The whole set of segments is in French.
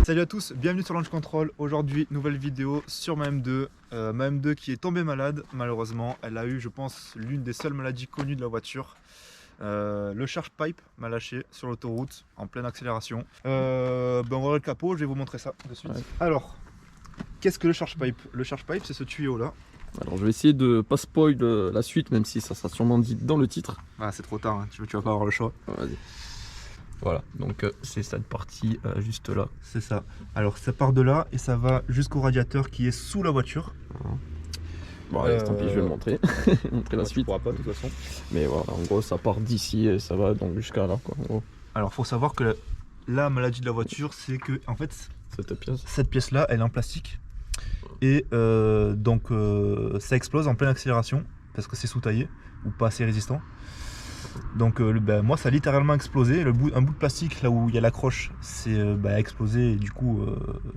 Salut à tous, bienvenue sur Launch Control. Aujourd'hui, nouvelle vidéo sur ma M2. Ma M2 qui est tombée malade, malheureusement. Elle a eu, je pense, l'une des seules maladies connues de la voiture. Le charge pipe m'a lâché sur l'autoroute en pleine accélération. On va ouvrir le capot, je vais vous montrer ça de suite. Ouais. Alors, qu'est-ce que le charge pipe? Le charge pipe, c'est ce tuyau là. Alors je vais essayer de pas spoil la suite, même si ça sera sûrement dit dans le titre. Ah, c'est trop tard, hein. Tu vas pas avoir le choix. Vas-y. Voilà, donc c'est cette partie juste là. C'est ça. Alors ça part de là et ça va jusqu'au radiateur qui est sous la voiture. Bon, allez, tant pis, je vais le montrer. montrer la suite. Tu pourras pas de toute façon. Mais voilà, en gros, ça part d'ici et ça va donc jusqu'à là, quoi. En gros. Alors faut savoir que la maladie de la voiture, c'est que en fait cette pièce là, elle est en plastique et ça explose en pleine accélération parce que c'est sous-taillé ou pas assez résistant. Donc moi ça a littéralement explosé, un bout de plastique là où il y a l'accroche c'est explosé et du coup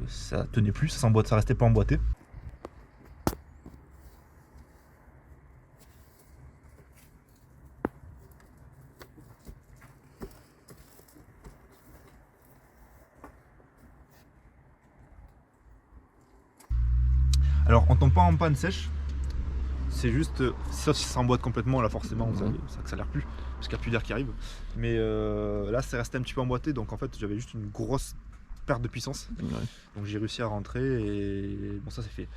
ça tenait plus, ça restait pas emboîté. Alors on tombe pas en panne sèche, c'est juste, sauf si ça s'emboîte complètement, là forcément ça accélère plus, parce qu'il n'y a plus d'air qui arrive. Mais là c'est resté un petit peu emboîté, donc en fait j'avais juste une grosse perte de puissance. Ouais. Donc j'ai réussi à rentrer et bon, ça c'est fait.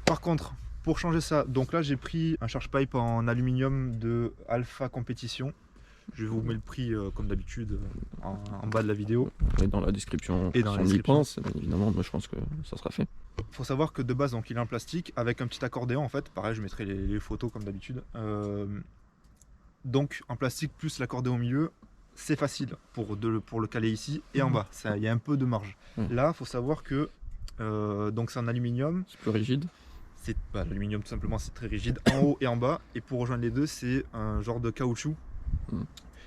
Par contre, pour changer ça, donc là j'ai pris un charge pipe en aluminium de Alpha Competition. Je vous mets le prix comme d'habitude en bas de la vidéo. Et dans la description, et dans la description. On y pense, bien évidemment, moi je pense que ça sera fait. Faut savoir que de base donc il est en plastique avec un petit accordéon en fait, pareil je mettrai les photos comme d'habitude. Donc en plastique plus l'accordéon au milieu, c'est facile pour le caler ici et en bas, il y a un peu de marge. Là faut savoir que donc c'est en aluminium. C'est plus rigide. L'aluminium tout simplement c'est très rigide en haut et en bas, et pour rejoindre les deux c'est un genre de caoutchouc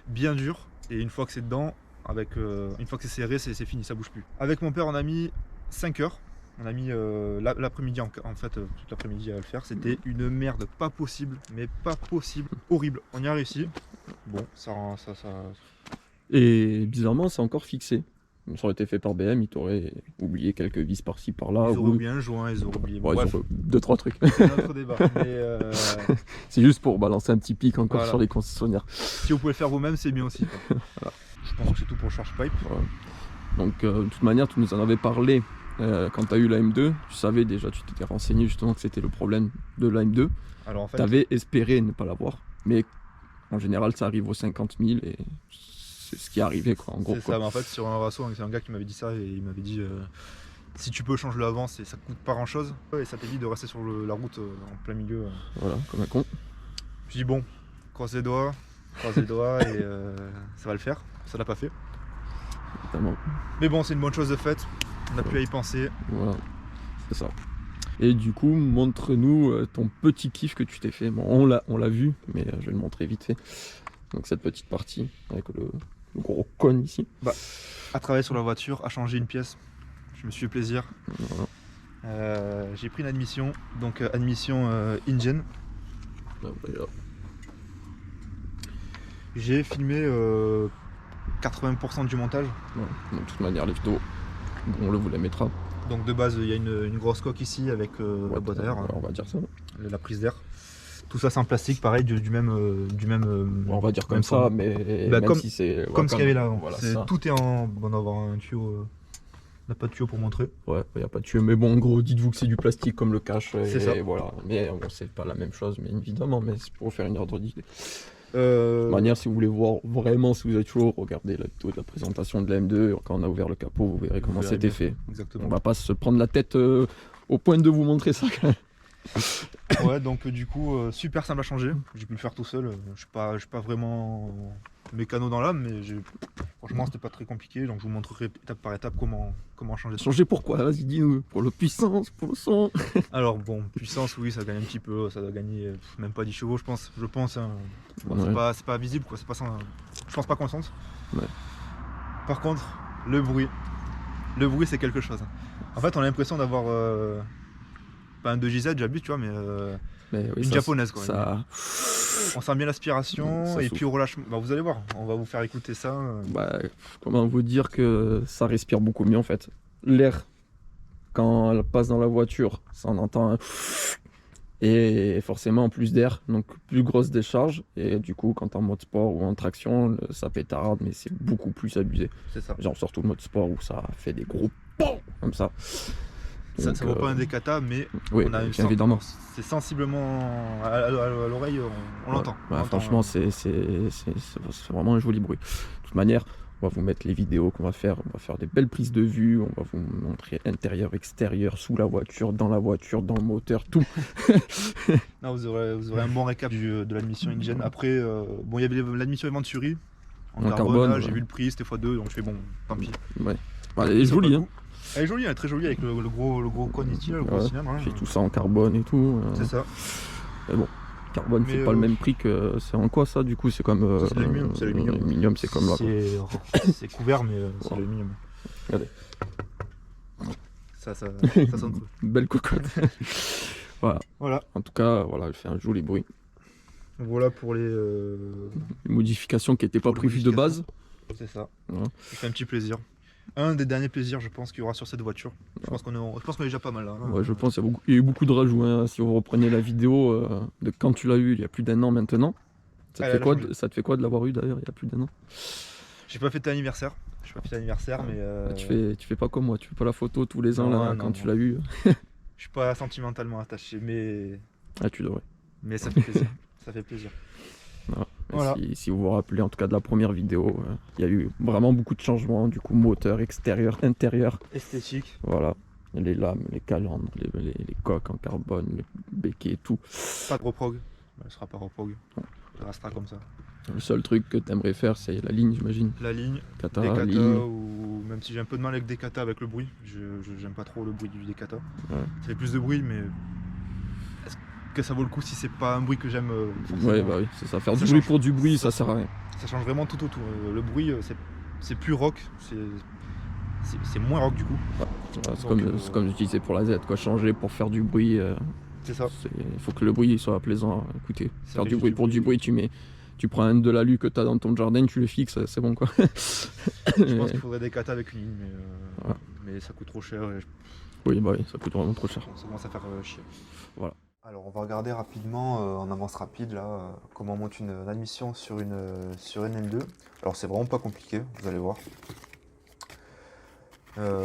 bien dur, et une fois que c'est dedans, une fois que c'est serré, c'est fini, ça bouge plus. Avec mon père on a mis 5 heures. On a mis l'après-midi en fait, toute l'après-midi à le faire. C'était une merde, pas possible, mais pas possible, horrible. On y a réussi. Bon, ça. Et bizarrement, c'est encore fixé. Ça aurait été fait par BM, ils t'auraient oublié quelques vis par-ci par-là. Ils auraient oublié un joint, ils auraient oublié. Ouais, bref, 2-3 trucs. C'est notre débat. C'est juste pour balancer un petit pic encore sur les concessionnaires. Si vous pouvez le faire vous-même, c'est bien aussi. Voilà. Je pense que c'est tout pour le charge pipe. Voilà. Donc, de toute manière, tu nous en avais parlé. Quand tu as eu la M2, tu savais déjà, tu t'étais renseigné justement que c'était le problème de la M2. Alors en fait, tu avais espéré ne pas l'avoir, mais en général ça arrive aux 50 000 et c'est ce qui est arrivé quoi, en gros. C'est ça, mais en fait sur un rasso, c'est un gars qui m'avait dit ça et il m'avait dit si tu peux change-le avant, ça coûte pas grand chose et ça t'évite de rester sur la route en plein milieu. Voilà, comme un con. Je dis bon, croise les doigts et ça va le faire, ça l'a pas fait. Évidemment. Mais bon, c'est une bonne chose de faite. On a pu à y penser. Voilà, c'est ça. Et du coup, montre-nous ton petit kiff que tu t'es fait. Bon, on l'a vu, mais je vais le montrer vite fait. Donc cette petite partie avec le gros cône ici. À travailler sur la voiture, à changer une pièce. Je me suis fait plaisir. Voilà. J'ai pris une admission, donc admission InGen. J'ai filmé 80% du montage. Ouais. Donc, de toute manière, les vidéos, on vous la mettra. Donc de base il y a une grosse coque ici avec la boîte à air, on va dire ça. La prise d'air. Tout ça c'est en plastique pareil, du même on va dire comme ça, mais même comme, si c'est comme ce qu'il y avait là. Voilà, tout est en. On va avoir un tuyau. On n'a pas de tuyau pour montrer. Ouais, il n'y a pas de tuyau, mais bon en gros dites-vous que c'est du plastique comme le cache. C'est ça. Voilà. Mais bon, c'est pas la même chose, mais évidemment, mais c'est pour vous faire une ordre d'idée. De toute manière, si vous voulez voir vraiment si vous êtes chaud, regardez la vidéo de la présentation de la M2. Quand on a ouvert le capot, vous verrez comment c'était fait. Exactement. On va pas se prendre la tête au point de vous montrer ça quand même. Ouais, donc du coup, super simple à changer. J'ai pu le faire tout seul. Je suis pas vraiment mécano dans l'âme, mais franchement, c'était pas très compliqué. Donc je vous montrerai étape par étape comment changer ça. Changer pourquoi? Vas-y, dis-nous. Pour la puissance, pour le son. Alors bon, puissance, oui, ça gagne un petit peu. Ça doit gagner même pas 10 chevaux, je pense. Hein. Bon, ouais. C'est pas visible, quoi. Je pense pas qu'on le sente. Ouais. Par contre, le bruit, c'est quelque chose. En fait, on a l'impression d'avoir pas un 2JZ, j'abuse, tu vois, mais oui, une japonaise, quoi. Ça... On sent bien l'aspiration Ça et souffle. puis au relâchement. Bah, vous allez voir, on va vous faire écouter ça. Bah, comment vous dire que ça respire beaucoup mieux en fait. L'air, quand elle passe dans la voiture, ça on entend un et forcément plus d'air, donc plus grosse décharge. Et du coup, quand t'es en mode sport ou en traction, ça pétarde, mais c'est beaucoup plus abusé. C'est ça. Genre surtout le mode sport où ça fait des gros POM comme ça. Ça Donc, vaut pas un décata, mais oui, on a une évidemment. c'est sensiblement à l'oreille, on l'entend. Ouais, On l'entend, franchement, c'est vraiment un joli bruit. De toute manière, on va vous mettre les vidéos qu'on va faire. On va faire des belles prises de vue. On va vous montrer intérieur, extérieur, sous la voiture, dans le moteur, tout. Non, vous aurez un bon récap de l'admission InGen. Après, bon, il y avait l'admission Venturi en carbone. Là, ouais. j'ai vu le prix, c'était x2, donc je fais bon, tant pis. Ouais. Ouais, elle est Ça vaut jolie, pas le hein. coup. Elle est jolie, elle est très jolie avec le gros cône ici, là, le gros Ouais. cylindre. Hein. Puis tout ça en carbone et tout. C'est ça. Mais bon, carbone, Mais, c'est pas le même prix que. C'est en quoi ça, du coup? C'est comme. C'est l'aluminium, c'est l'aluminium. L'aluminium, c'est comme là, quoi. C'est couvert, mais c'est Wow. l'aluminium. Regardez. Ça sonne peu. Belle cocotte. Voilà. Voilà. En tout cas, voilà, elle fait un joli bruit. Voilà pour les. Une modification qui n'était pas Pour les prévue de base. C'est ça. Ouais. Ça fait un petit plaisir. Un des derniers plaisirs, je pense, qu'il y aura sur cette voiture. Je pense qu'on est déjà pas mal là. Hein. Ouais, je pense qu'il y a eu beaucoup de rajouts, hein. Si vous reprenez la vidéo de quand tu l'as eu il y a plus d'1 an maintenant, ça te, Elle fait a quoi, changé. ça te fait quoi de l'avoir eu d'ailleurs il y a plus d'1 an? J'ai pas fêté l'anniversaire. Mais. Tu fais pas comme moi, tu fais pas la photo tous les ans Non, là, non, quand tu non. l'as eu. Je suis pas sentimentalement attaché, Ah, tu devrais. mais ça fait plaisir. Ça fait plaisir. Voilà. Et Voilà. si vous vous rappelez en tout cas de la première vidéo, il y a eu vraiment beaucoup de changements, du coup moteur, extérieur, intérieur, Esthétique. voilà. Les lames, les calandres, les coques en carbone, les béquets, tout. Pas de reprog. Elle sera pas reprog. Elle restera comme ça. Le seul truc que t'aimerais faire, c'est la ligne, j'imagine. La ligne, Kata, Decata, ligne. ou même si j'ai un peu de mal avec Decata avec le bruit. J'aime pas trop le bruit du Decata. Ouais. Ça fait plus de bruit, mais est-ce que ça vaut le coup si c'est pas un bruit que j'aime forcément. Ouais, bah oui, c'est ça. Faire Ça du bruit change. pour du bruit, ça Ça sert à rien. Ça change vraiment tout autour. Le bruit, c'est plus rock, c'est moins rock du coup. Voilà, c'est Donc, comme, c'est comme je disais pour la Z, quoi. Changer pour faire du bruit. C'est ça. Il faut que le bruit soit plaisant à écouter. Ça Faire fait du juste bruit du pour du bruit. bruit, tu prends un de l'alu que tu as dans ton jardin, tu le fixes, c'est bon quoi. Je pense qu'il faudrait des katas avec une ligne, Voilà. mais ça coûte trop cher et Oui, bah oui, ça coûte vraiment trop cher. ça commence à faire chier. Voilà. Alors on va regarder rapidement, en avance rapide là, comment on monte une admission sur une L2. Alors c'est vraiment pas compliqué, vous allez voir.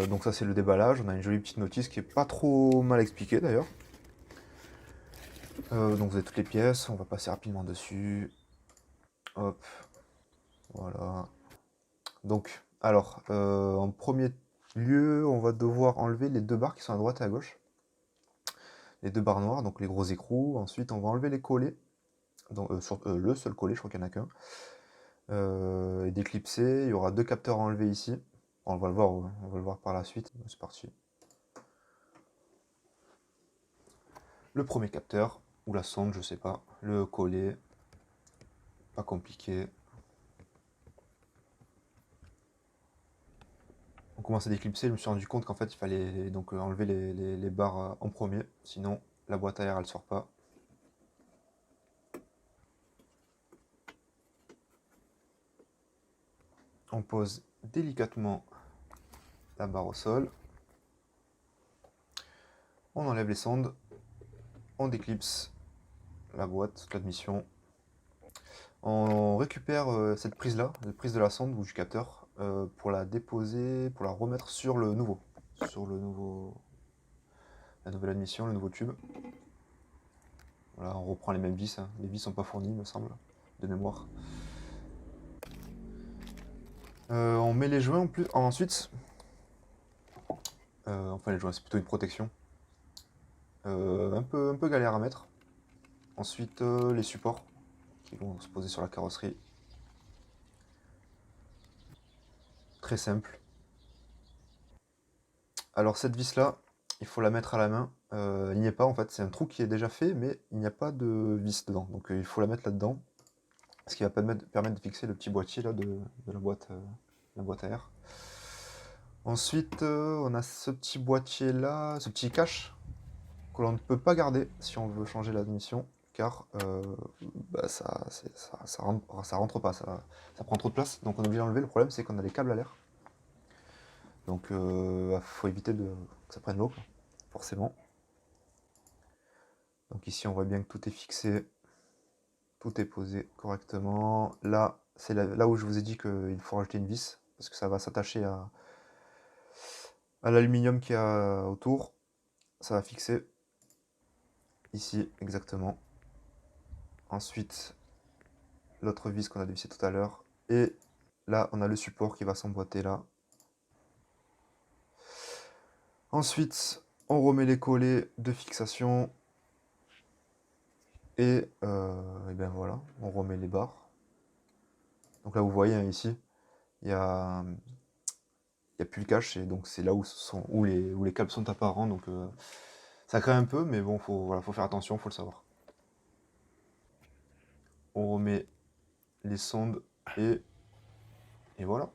Donc ça c'est le déballage, on a une jolie petite notice qui est pas trop mal expliquée d'ailleurs. Donc vous avez toutes les pièces, on va passer rapidement dessus. Hop, voilà. Donc, alors, en premier lieu, on va devoir enlever les deux barres qui sont à droite et à gauche. Les deux barres noires, donc les gros écrous. Ensuite, on va enlever les collets. Donc, le seul collet, je crois qu'il n'y en a qu'un. Et d'éclipser, il y aura deux capteurs à enlever ici. On va le voir par la suite. C'est parti. Le premier capteur, ou la sonde, je sais pas. Le collet, pas compliqué. On commence à déclipser, je me suis rendu compte qu'en fait il fallait donc enlever les barres en premier, sinon la boîte à air elle sort pas. On pose délicatement la barre au sol. On enlève les sondes. On déclipse la boîte d'admission. On récupère cette prise là, la prise de la sonde ou du capteur, pour la déposer, pour la remettre sur la nouvelle admission, le nouveau tube. Voilà, on reprend les mêmes vis, hein. Les vis sont pas fournies, me semble, de mémoire. On met les joints ensuite. Enfin les joints, c'est plutôt une protection. Un peu galère à mettre. Ensuite les supports qui vont se poser sur la carrosserie. Très simple. Alors cette vis là, il faut la mettre à la main. Il n'y est pas en fait, c'est un trou qui est déjà fait, mais il n'y a pas de vis dedans. Donc il faut la mettre là-dedans. Ce qui va permettre de fixer le petit boîtier là de la boîte à air. Ensuite, on a ce petit boîtier là, ce petit cache que l'on ne peut pas garder si on veut changer l'admission. car ça rentre pas, ça prend trop de place, donc on est obligé d'enlever. Le problème c'est qu'on a les câbles à l'air, donc faut éviter que ça prenne l'eau, forcément. Donc ici on voit bien que tout est fixé, tout est posé correctement. Là c'est là où je vous ai dit qu'il faut rajouter une vis, parce que ça va s'attacher à l'aluminium qu'il y a autour, ça va fixer ici exactement. Ensuite l'autre vis qu'on a dévissé tout à l'heure, et là on a le support qui va s'emboîter là. Ensuite on remet les collets de fixation, et bien voilà, on remet les barres. Donc là vous voyez hein, ici il y a plus le cache, et donc c'est là où les câbles sont apparents, donc ça crée un peu, mais bon, faut faire attention, faut le savoir. On remet les sondes, et voilà,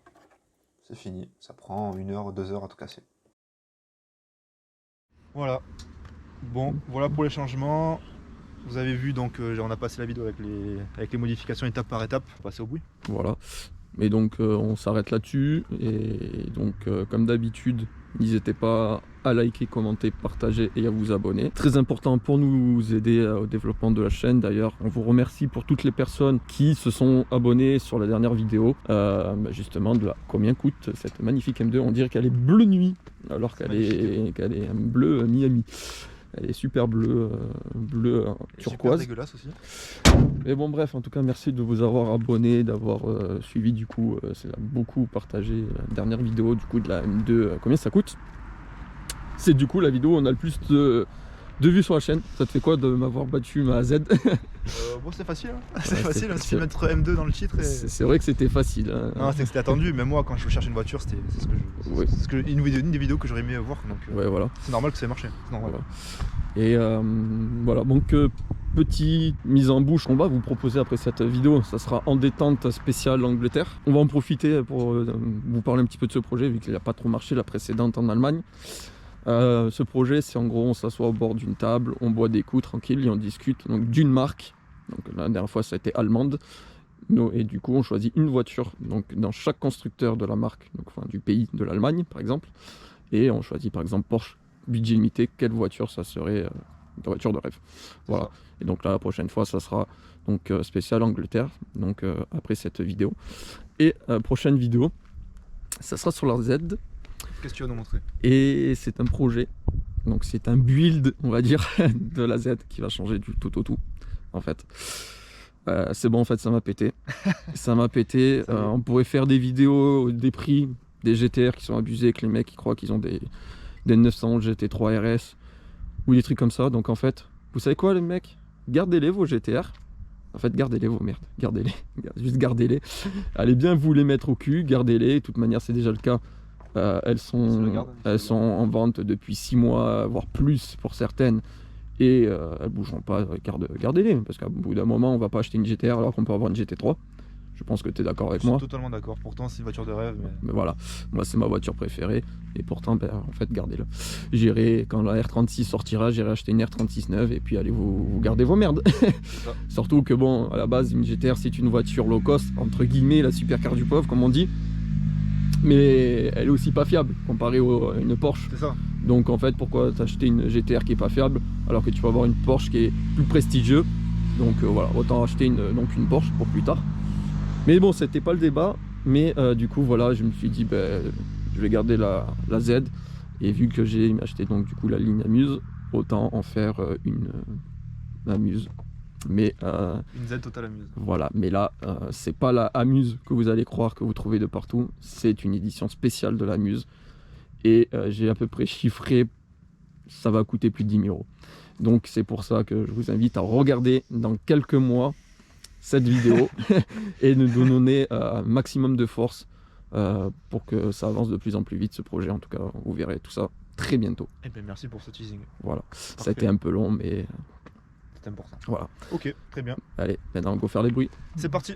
c'est fini. Ça prend 1 heure, 2 heures à tout casser. Voilà, bon, voilà pour les changements. Vous avez vu, donc on a passé la vidéo avec les modifications étape par étape, on va passer au bruit. Voilà. Et donc on s'arrête là-dessus, et donc comme d'habitude, n'hésitez pas à liker, commenter, partager et à vous abonner. Très important pour nous aider au développement de la chaîne. D'ailleurs, on vous remercie pour toutes les personnes qui se sont abonnées sur la dernière vidéo, justement de combien coûte cette magnifique M2. On dirait qu'elle est bleu nuit alors qu'elle est un bleu Miami. Elle est super bleue, turquoise. Super dégueulasse aussi. Mais bon bref, en tout cas merci de vous avoir abonné, d'avoir suivi du coup, c'est beaucoup partagé la dernière vidéo du coup de la M2, combien ça coûte. C'est du coup la vidéo où on a le plus de vues sur la chaîne. Ça te fait quoi de m'avoir battu ma Z? Bon c'est facile, hein. C'est facile, si tu veux mettre M2 dans le titre. C'est vrai que c'était facile. Hein. Non, c'est que c'était attendu, même moi quand je cherche une voiture, c'est une des vidéos que j'aurais aimé voir, donc ouais, voilà. C'est normal que ça ait marché. Voilà. Et voilà, donc petite mise en bouche, on va vous proposer après cette vidéo, ça sera en détente spéciale Angleterre. On va en profiter pour vous parler un petit peu de ce projet, vu qu'il n'a pas trop marché la précédente en Allemagne. Ce projet, c'est en gros, on s'assoit au bord d'une table, on boit des coups tranquille et on discute donc d'une marque. Donc la dernière fois ça a été allemande, et du coup on choisit une voiture donc dans chaque constructeur de la marque, donc enfin du pays de l'Allemagne par exemple, et on choisit par exemple Porsche, budget limité, quelle voiture ça serait la voiture de rêve. Voilà. Et donc là la prochaine fois ça sera donc spécial Angleterre, donc après cette vidéo. Et prochaine vidéo, ça sera sur la Z. Qu'est-ce que tu vas nous montrer? Et c'est un projet, donc c'est un build on va dire de la Z qui va changer du tout au tout en fait. C'est bon en fait, ça m'a pété. Ça m'a pété. On pourrait faire des vidéos des prix des GTR qui sont abusés, que les mecs qui croient qu'ils ont des 911 GT3 RS ou des trucs comme ça. Donc en fait, vous savez quoi les mecs, gardez-les vos GTR. En fait, gardez-les vos merdes, gardez-les, juste gardez-les. Allez bien vous les mettre au cul, gardez-les. De toute manière, c'est déjà le cas. Elles sont en vente depuis 6 mois, voire plus pour certaines. Et elles bougeront pas, gardez-les. Parce qu'à bout d'un moment, on va pas acheter une GTR alors qu'on peut avoir une GT3. Je pense que tu es d'accord avec moi. Je suis totalement d'accord. Pourtant, c'est une voiture de rêve. Mais voilà, moi c'est ma voiture préférée. Et pourtant, en fait, gardez-la. J'irai, quand la R36 sortira, j'irai acheter une R36 neuve. Et puis, allez, vous gardez vos merdes. Surtout que, bon, à la base, une GTR, c'est une voiture low cost, entre guillemets, la supercar du pauvre, comme on dit. Mais elle est aussi pas fiable comparée à une Porsche. C'est ça. Donc, en fait, pourquoi t'acheter une GTR qui est pas fiable alors que tu peux avoir une Porsche qui est plus prestigieuse? Donc, voilà, autant acheter une Porsche pour plus tard. Mais bon, c'était pas le débat, mais du coup voilà, je me suis dit je vais garder la Z, et vu que j'ai acheté donc du coup la ligne Amuse, autant en faire une Amuse. Mais une Z Total Amuse. Voilà, mais là c'est pas la Amuse que vous allez croire que vous trouvez de partout, c'est une édition spéciale de l'Amuse, et j'ai à peu près chiffré, ça va coûter plus de 10 000 €. Donc c'est pour ça que je vous invite à regarder dans quelques mois cette vidéo et nous donner un maximum de force pour que ça avance de plus en plus vite ce projet. En tout cas, vous verrez tout ça très bientôt. Et bien merci pour ce teasing. Voilà, parfait. Ça a été un peu long, mais c'est important. Voilà. Ok, très bien. Allez, maintenant on va faire les bruits. C'est parti.